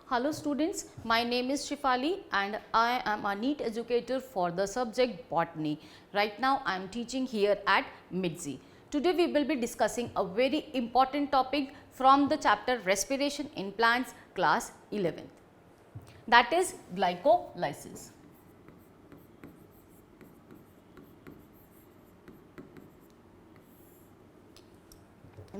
Hello students, my name is Shifali and I am a NEET educator for the subject Botany. Right now I am teaching here at MIDSI. Today we will be discussing a very important topic from the chapter Respiration in Plants class 11th, that is glycolysis.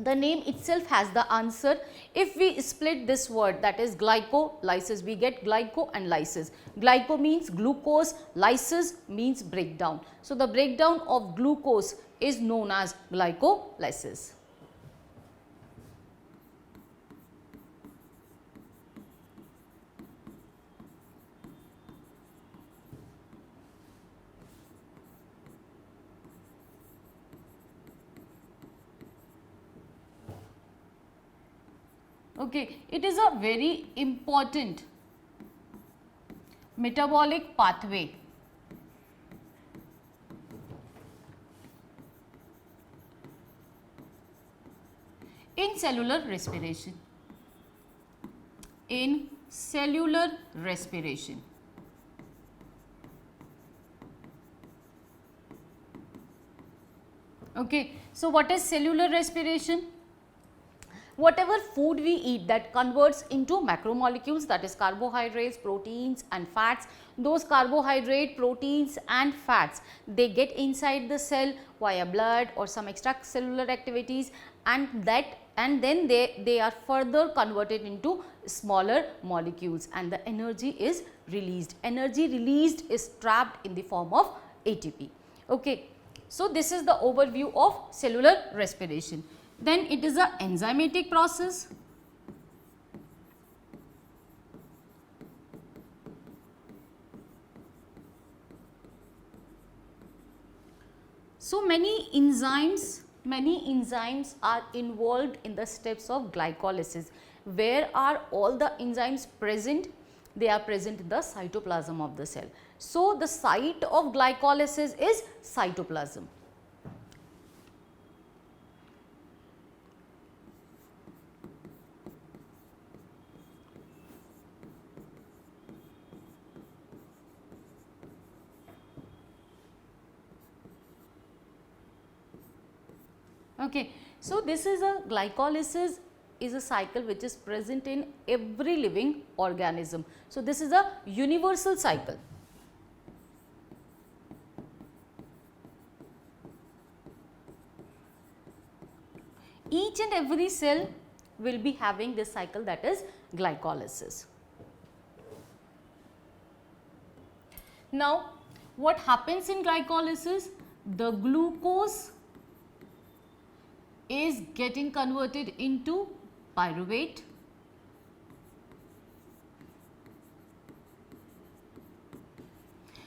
The name itself has the answer. If we split this word, that is glycolysis, we get glyco and lysis. Glyco means glucose, lysis means breakdown. So, the breakdown of glucose is known as glycolysis. Okay, it is a very important metabolic pathway in cellular respiration. In cellular respiration. Okay, so what is cellular respiration? Whatever food we eat that converts into macromolecules, that is carbohydrates, proteins and fats, those carbohydrate, proteins and fats, they get inside the cell via blood or some extracellular activities, and then they are further converted into smaller molecules and the energy is released. Energy released is trapped in the form of ATP. Okay. So, this is the overview of cellular respiration. Then it is a enzymatic process. So, many enzymes are involved in the steps of glycolysis. Where are all the enzymes present? They are present in the cytoplasm of the cell. So, the site of glycolysis is cytoplasm. Okay. So, this is a glycolysis is a cycle which is present in every living organism. So, this is a universal cycle. Each and every cell will be having this cycle, that is glycolysis. Now, what happens in glycolysis? The glucose is getting converted into pyruvate.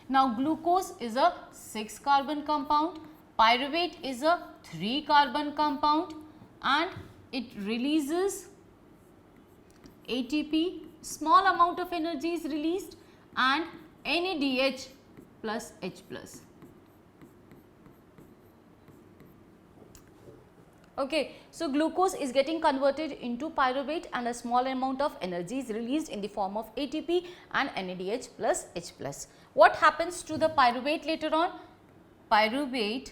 Now, glucose is a 6 carbon compound, pyruvate is a 3 carbon compound and it releases ATP, small amount of energy is released and NADH plus H plus. Okay, so glucose is getting converted into pyruvate and a small amount of energy is released in the form of ATP and NADH plus H plus. What happens to the pyruvate later on? Pyruvate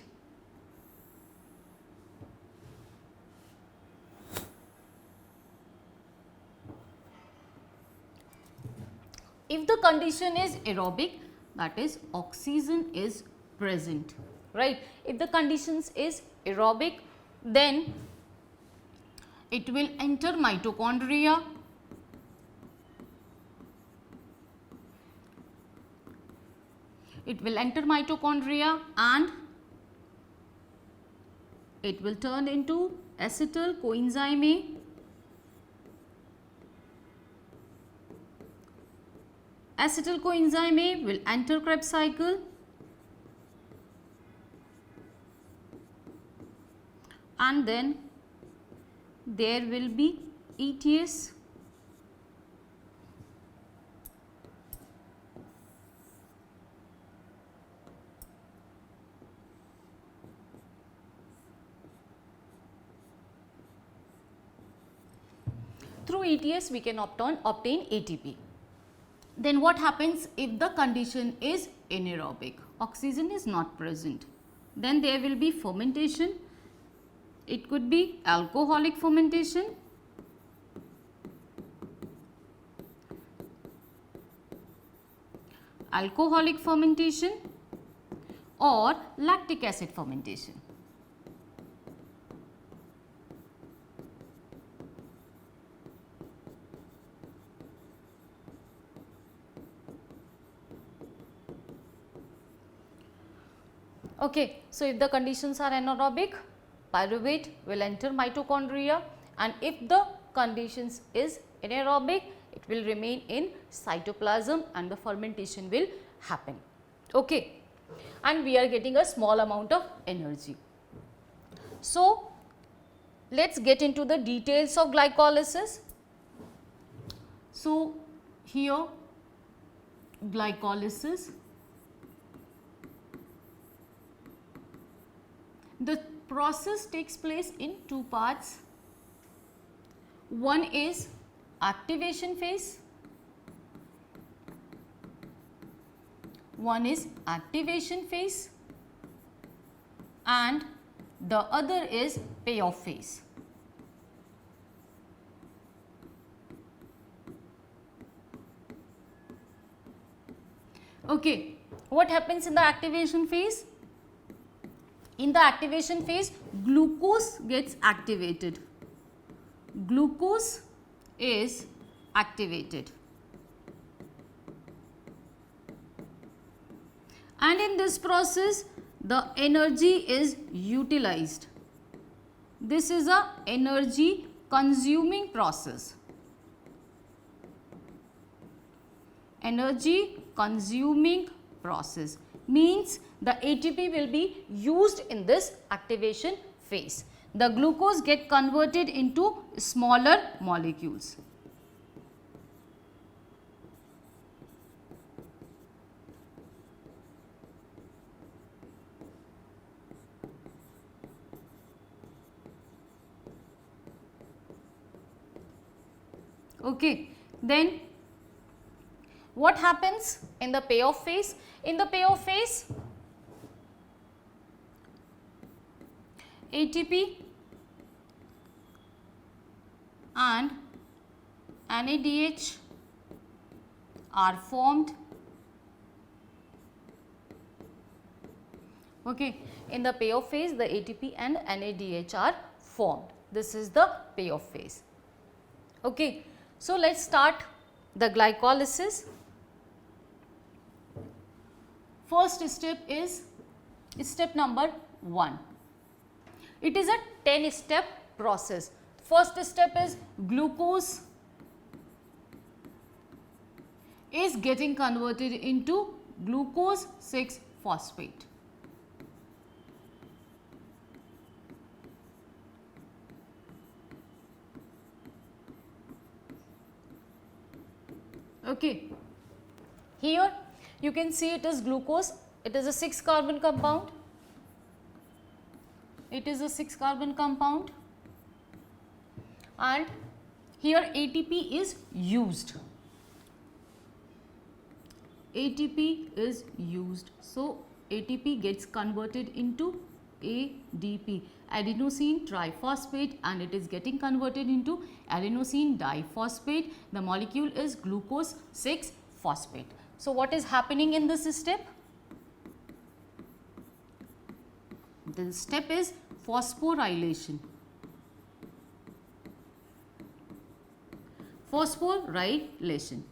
if the condition is aerobic, that is oxygen is present, right. If the conditions is aerobic, then it will enter mitochondria. It will enter mitochondria and it will turn into acetyl coenzyme A. Acetyl coenzyme A will enter Krebs cycle and then there will be ETS. through ETS we can obtain ATP. Then what happens if the condition is anaerobic? Oxygen is not present. Then there will be fermentation. It could be alcoholic fermentation, or lactic acid fermentation. Okay, so if the conditions are anaerobic, pyruvate will enter mitochondria, and if the conditions is anaerobic, it will remain in cytoplasm and the fermentation will happen. Okay, and we are getting a small amount of energy. So, let us get into the details of glycolysis. So, here glycolysis, the process takes place in two parts. One is activation phase, and the other is payoff phase. Okay, what happens in the activation phase? In the activation phase, glucose gets activated. Glucose is activated. And in this process, the energy is utilized. This is a energy consuming process. Energy consuming process means the ATP will be used in this activation phase. The glucose get converted into smaller molecules. Okay, then what happens in the payoff phase? In the payoff phase, ATP and NADH are formed. Okay, in the payoff phase, the ATP and NADH are formed. This is the payoff phase. Okay, so let's start the glycolysis. First step is step number 1. It is a 10-step process. First step is glucose is getting converted into glucose 6-phosphate. Okay, here you can see it is glucose. It is a 6-carbon compound. And here ATP is used. So ATP gets converted into ADP, adenosine triphosphate, and it is getting converted into adenosine diphosphate. The molecule is glucose 6-phosphate. So what is happening in this step? The step is phosphorylation.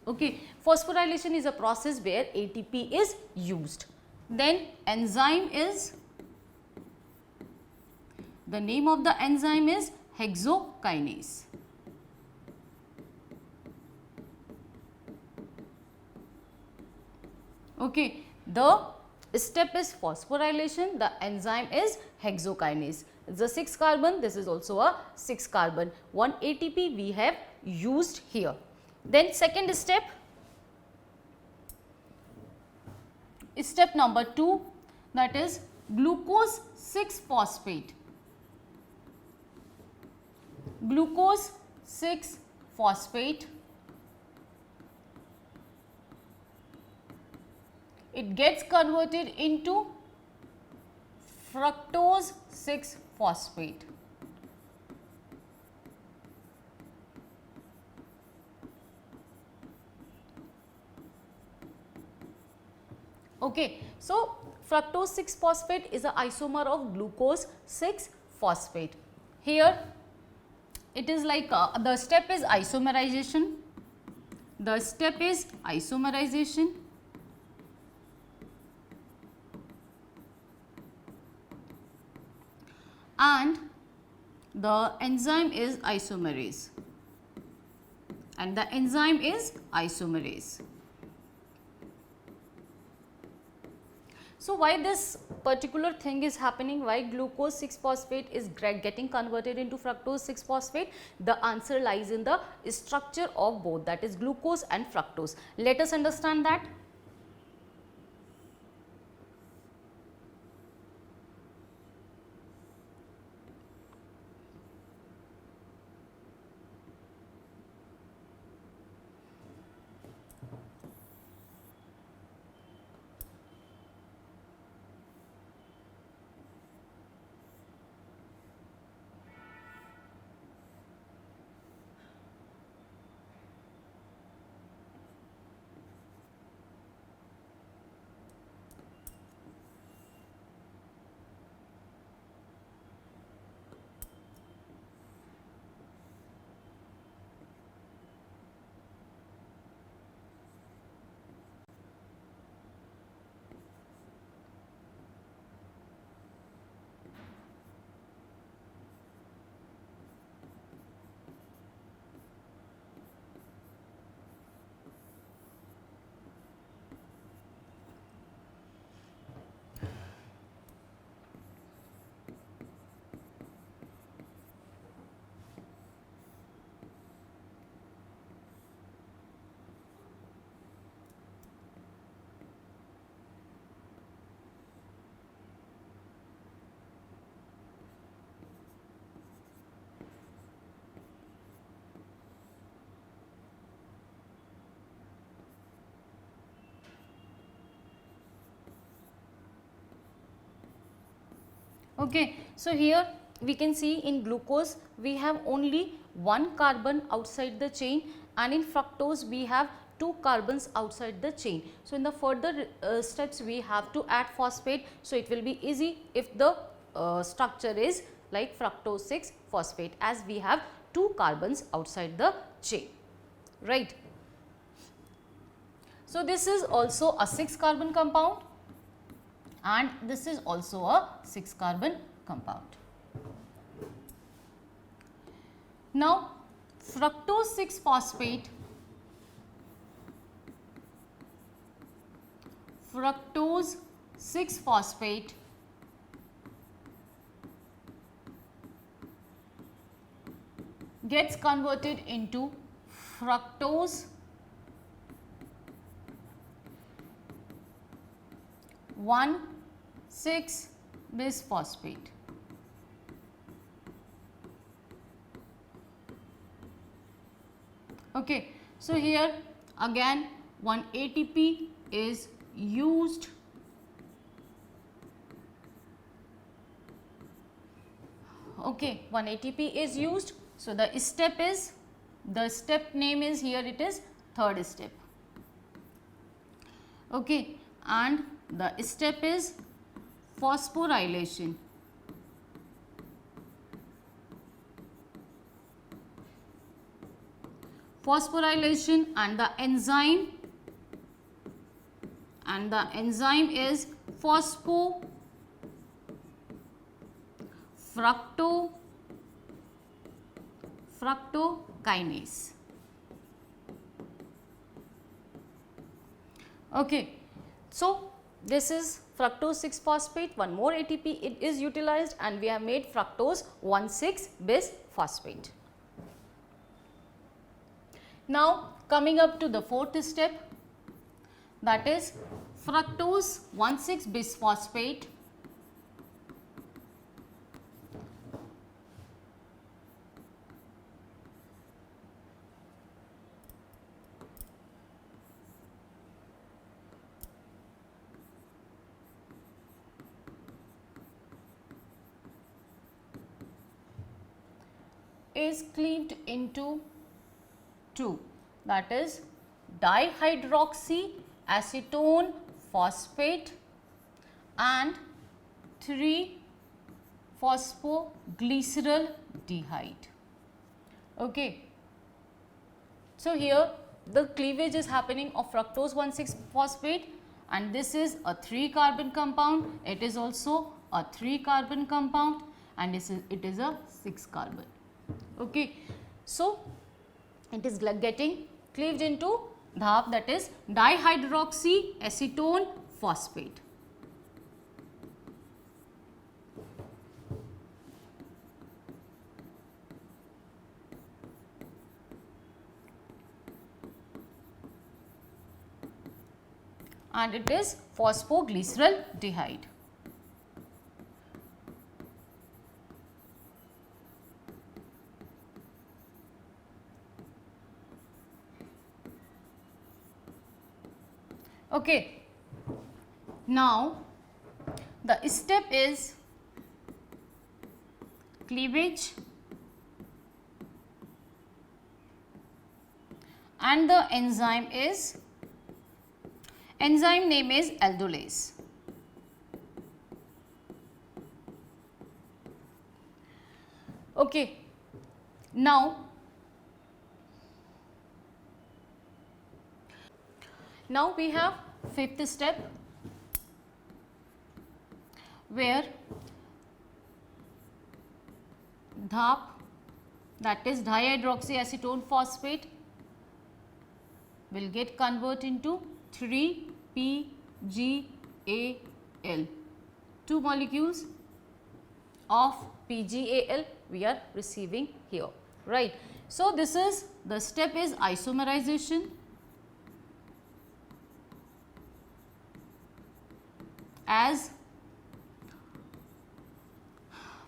Okay, phosphorylation is a process where ATP is used. Then enzyme is, the name of the enzyme is hexokinase. Okay, the step is phosphorylation, the enzyme is hexokinase. It's a 6-carbon, this is also a 6-carbon. 1 ATP we have used here. Then second step, step number 2, that is glucose 6-phosphate. Glucose phosphate. It gets converted into fructose 6 phosphate. Okay, so fructose 6 phosphate is an isomer of glucose 6 phosphate. Here it is like the step is isomerization. The step is isomerization. And the enzyme is isomerase. And the enzyme is isomerase. So, why this particular thing is happening, why glucose 6 phosphate is getting converted into fructose 6 phosphate? The answer lies in the structure of both, that is glucose and fructose. Let us understand that. Okay, so here we can see in glucose we have only one carbon outside the chain, and in fructose we have two carbons outside the chain. So, in the further steps we have to add phosphate. So, it will be easy if the structure is like fructose 6 phosphate, as we have two carbons outside the chain, right. So, this is also a 6 carbon compound, and this is also a 6 carbon compound. Now, fructose 6 phosphate, gets converted into fructose 1,6 bisphosphate. Okay, so here again one ATP is used. Okay, one ATP is used. So, the step name is, here it is third step. Okay, and the step is phosphorylation. Phosphorylation, and the enzyme is fructokinase. Okay, so this is fructose 6 phosphate, one more ATP it is utilized, and we have made fructose 1,6 bisphosphate. Now, coming up to the fourth step, that is fructose 1,6 bisphosphate is cleaved into 2, that is dihydroxyacetone phosphate and 3 phosphoglyceraldehyde. Okay. So, here the cleavage is happening of fructose 1,6 phosphate, and this is a 3 carbon compound. It is also a 3 carbon compound, and it is a 6 carbon. Okay. So, it is getting cleaved into DHAP, that is dihydroxyacetone phosphate. And it is phosphoglyceraldehyde. Okay. Now, the step is cleavage and the enzyme name is aldolase. Okay. Now we have fifth step, where DHAP, that is dihydroxyacetone phosphate, will get converted into 3-PGAL. 2 molecules of PGAL we are receiving here, right. So, this is the step is isomerization, as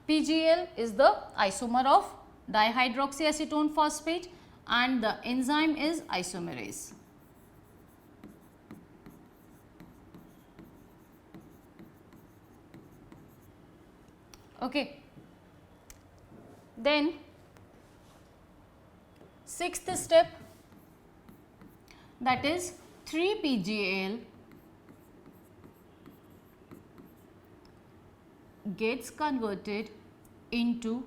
PGL is the isomer of dihydroxyacetone phosphate and the enzyme is isomerase. Okay. Then sixth step, that is 3-PGAL gets converted into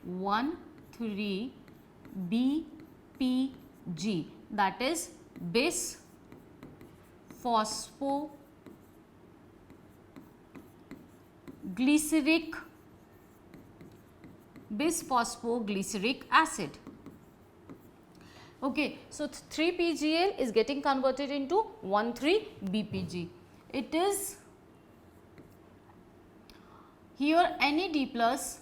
1,3-BPG, that is bis phosphoglyceric acid. Okay. So, 3-PGAL is getting converted into 1,3-BPG. It is here NAD plus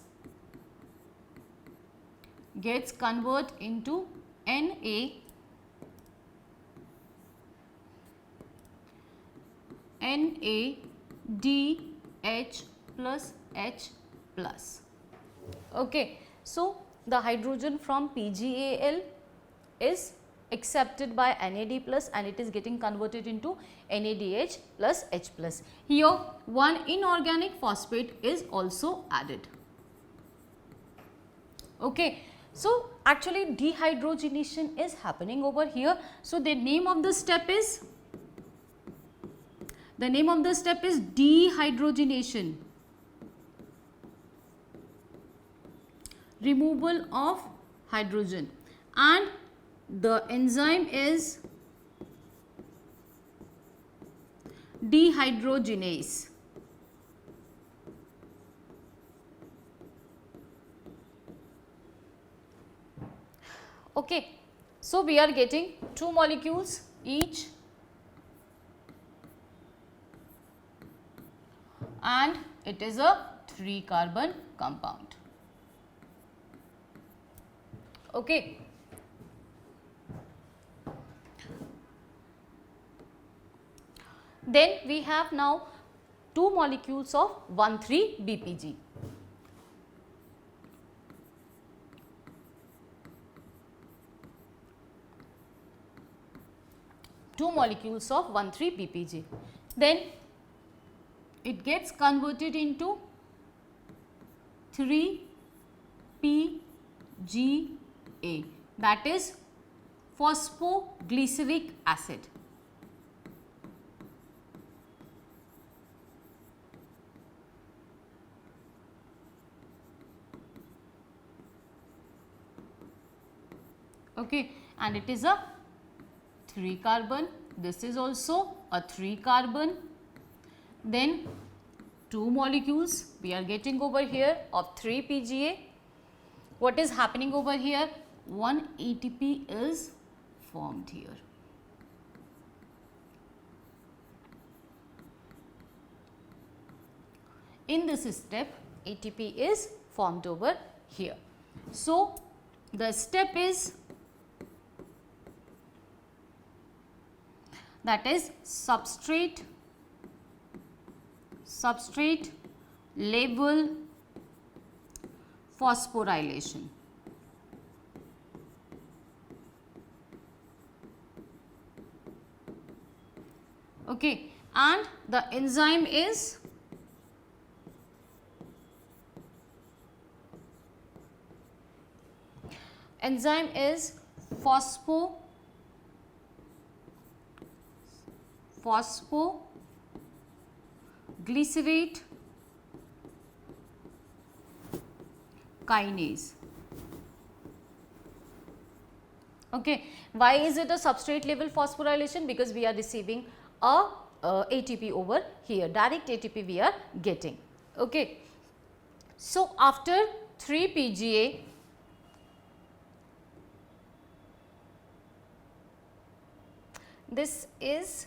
gets converted into NADH plus H plus. Okay. So, the hydrogen from PGAL is accepted by NAD plus and it is getting converted into NADH plus H plus. Here one inorganic phosphate is also added. Okay. So, actually dehydrogenation is happening over here. So, the name of the step is dehydrogenation, removal of hydrogen, and the enzyme is dehydrogenase. Okay. So, we are getting 2 molecules each and it is a 3 carbon compound. Okay. Then we have now 2 molecules of 1,3-BPG. Two molecules of 1,3-BPG. Then it gets converted into 3-PGAL Ga, that is phosphoglyceric acid. Okay, and it is a 3 carbon. This is also a 3 carbon. Then 2 molecules we are getting over here of 3 PGA. What is happening over here? One ATP is formed here. In this step, ATP is formed over here. So, the step is, that is substrate level phosphorylation. Okay, and the enzyme is phosphoglycerate kinase. Okay, why is it a substrate level phosphorylation? Because we are receiving a ATP over here, direct ATP we are getting. Okay, so after 3 PGA, this is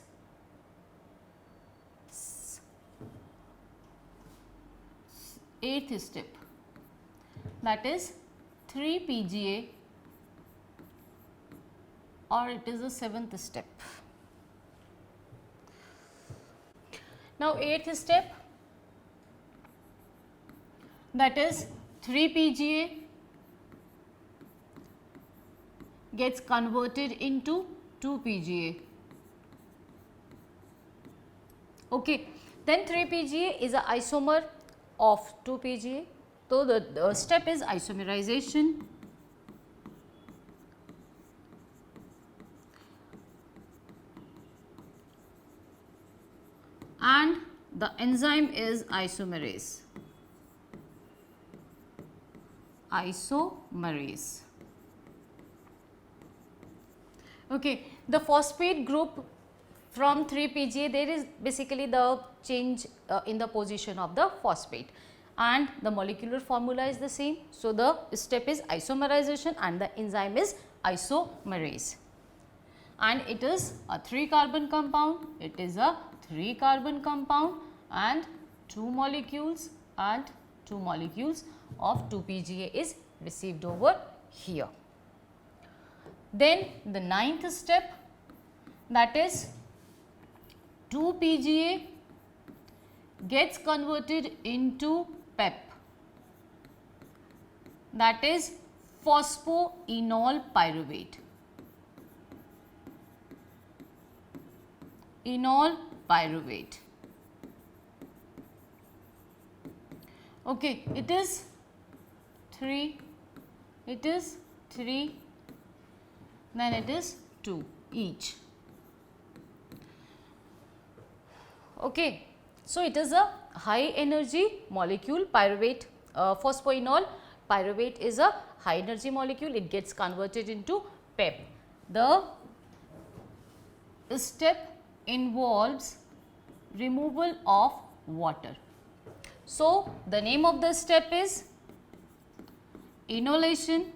eighth step, that is 3 PGA, or it is the 7th step. Now 8th step, that is 3 PGA gets converted into 2 PGA. Okay, then 3 PGA is an isomer of 2 PGA. So the step is isomerization. And the enzyme is isomerase. Okay, the phosphate group from 3 PGA, there is basically the change in the position of the phosphate, and the molecular formula is the same. So, the step is isomerization and the enzyme is isomerase, and it is a 3 carbon compound. It is a 3 carbon compound and 2 molecules of 2 PGA is received over here. Then the 9th step, that is 2 PGA gets converted into PEP, that is phosphoenol pyruvate. Okay, it is 3, then it is 2 each. Okay, so it is a high energy molecule, pyruvate, phosphoenol pyruvate is a high energy molecule, it gets converted into PEP. The step involves removal of water. So, the name of the step is enolation,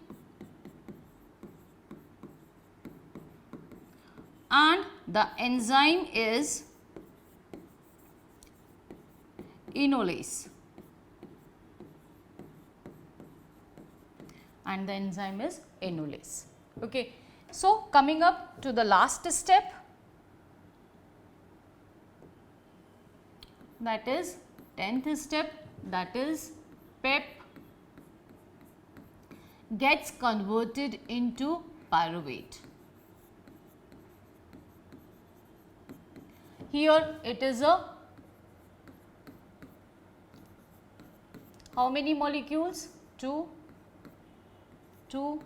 and the enzyme is enolase, and the enzyme is enolase. Okay. So, coming up to the last step, that is 10th step, that is PEP gets converted into pyruvate. Here it is a how many molecules? 2 2.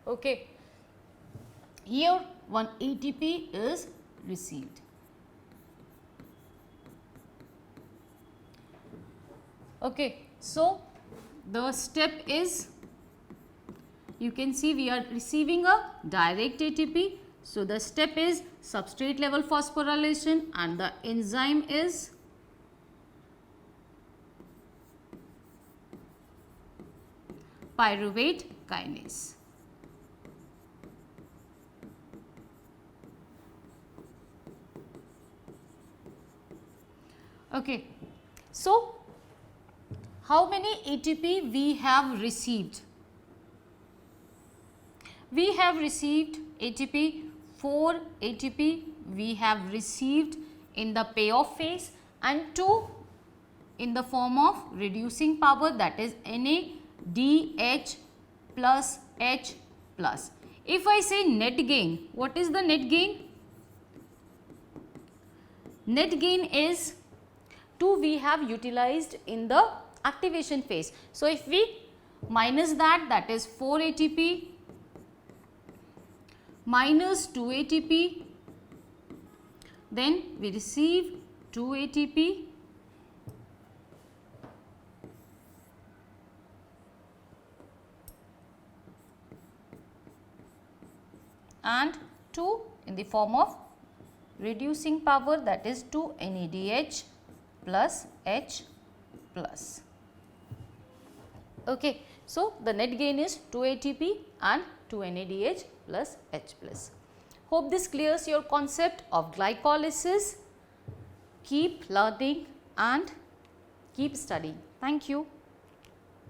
Okay. Here one ATP is received. Okay. So, the step is, you can see we are receiving a direct ATP. So, the step is substrate level phosphorylation and the enzyme is pyruvate kinase. Okay. So, how many ATP we have received? We have received ATP, 4 ATP we have received in the payoff phase and 2 in the form of reducing power, that is NADH plus H plus. If I say net gain, what is the net gain? Net gain is 2 we have utilized in the activation phase. So, if we minus that, that is 4 ATP minus 2 ATP, then we receive 2 ATP and 2 in the form of reducing power, that is 2 NADH plus H plus. Okay. So, the net gain is 2 ATP and 2 NADH plus H plus. Hope this clears your concept of glycolysis. Keep learning and keep studying. Thank you.